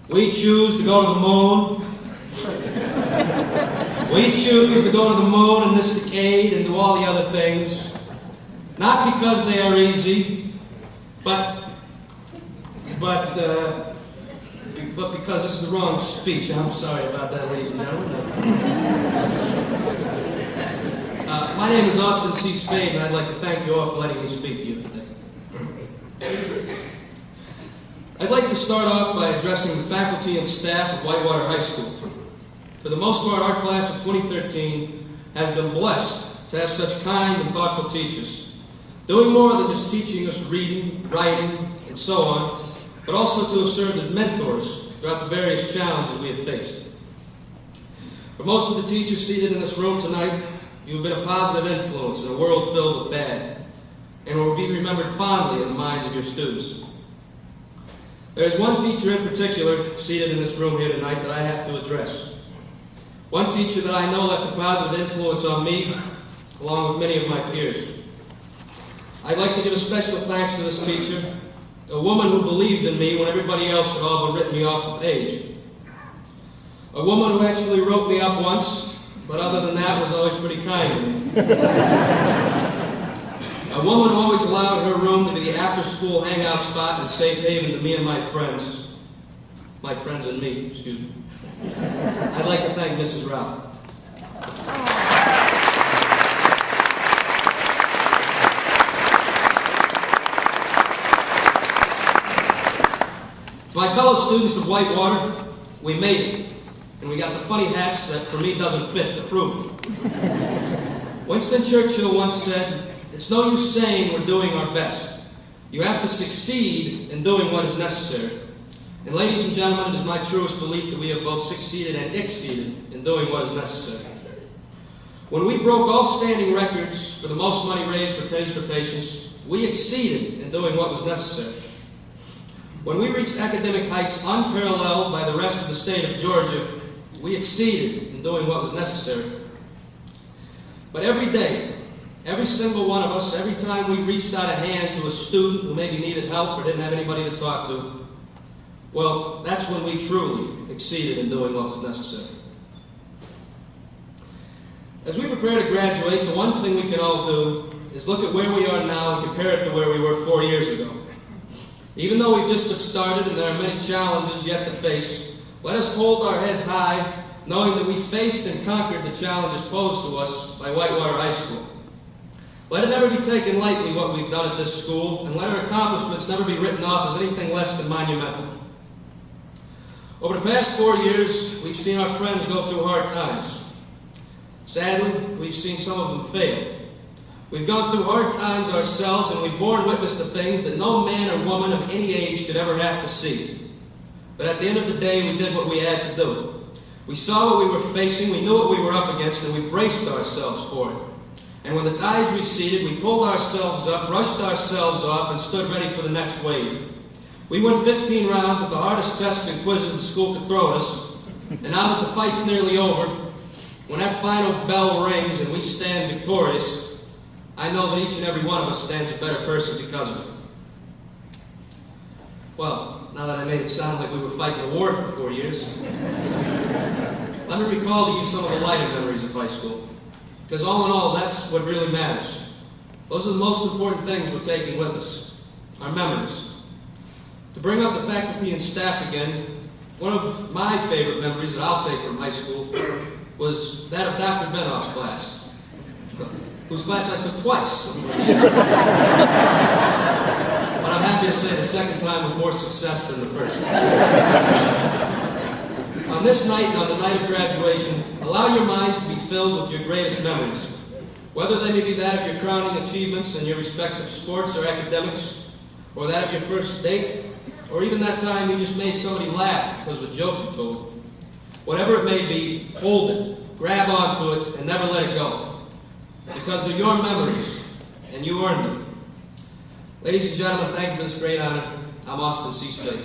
We choose to go to the moon. We choose to go to the moon in this decade and do all the other things, not because they are easy, but because this is the wrong speech. I'm sorry about that, ladies and gentlemen. My name is Austin C. Spade, and I'd like to thank you all for letting me speak to you today. I'd like to start off by addressing the faculty and staff of Whitewater High School. For the most part, our class of 2013 has been blessed to have such kind and thoughtful teachers, doing more than just teaching us reading, writing, and so on, but also to have served as mentors throughout the various challenges we have faced. For most of the teachers seated in this room tonight, you have been a positive influence in a world filled with bad, and will be remembered fondly in the minds of your students. There is one teacher in particular seated in this room here tonight that I have to address. One teacher that I know left a positive influence on me, along with many of my peers. I'd like to give a special thanks to this teacher, a woman who believed in me when everybody else had all but written me off the page. A woman who actually wrote me up once, but other than that was always pretty kind to me. A woman who always allowed her room to be the after-school hangout spot and safe haven to me and my friends. My friends and me, excuse me. I'd like to thank Mrs. Rao. To my fellow students of Whitewater, we made it. And we got the funny hats that for me doesn't fit to prove it. Winston Churchill once said, "It's no use saying we're doing our best. You have to succeed in doing what is necessary." And ladies and gentlemen, it is my truest belief that we have both succeeded and exceeded in doing what is necessary. When we broke all standing records for the most money raised for Pennies for Patients, we exceeded in doing what was necessary. When we reached academic heights unparalleled by the rest of the state of Georgia, we exceeded in doing what was necessary. But every day, every single one of us, every time we reached out a hand to a student who maybe needed help or didn't have anybody to talk to, well, that's when we truly exceeded in doing what was necessary. As we prepare to graduate, the one thing we can all do is look at where we are now and compare it to where we were 4 years ago. Even though we've just been started and there are many challenges yet to face, let us hold our heads high, knowing that we faced and conquered the challenges posed to us by Whitewater High School. Let it never be taken lightly what we've done at this school, and let our accomplishments never be written off as anything less than monumental. Over the past 4 years, we've seen our friends go through hard times. Sadly, we've seen some of them fail. We've gone through hard times ourselves, and we've borne witness to things that no man or woman of any age should ever have to see. But at the end of the day, we did what we had to do. We saw what we were facing, we knew what we were up against, and we braced ourselves for it. And when the tides receded, we pulled ourselves up, brushed ourselves off, and stood ready for the next wave. We went 15 rounds with the hardest tests and quizzes the school could throw at us, and now that the fight's nearly over, when that final bell rings and we stand victorious, I know that each and every one of us stands a better person because of it. Well, now that I made it sound like we were fighting a war for 4 years, let me recall to you some of the lighter memories of high school. Because all in all, that's what really matters. Those are the most important things we're taking with us, our memories. To bring up the faculty and staff again, one of my favorite memories that I'll take from high school was that of Dr. Benoff's class, whose class I took twice. But I'm happy to say the second time with more success than the first. On this night and on the night of graduation, allow your minds to be filled with your greatest memories, whether they may be that of your crowning achievements in your respective sports or academics, or that of your first date, or even that time you just made somebody laugh because of a joke you told. Whatever it may be, hold it, grab onto it, and never let it go. Because they're your memories, and you earned them. Ladies and gentlemen, thank you for this great honor. I'm Austin C. Spade.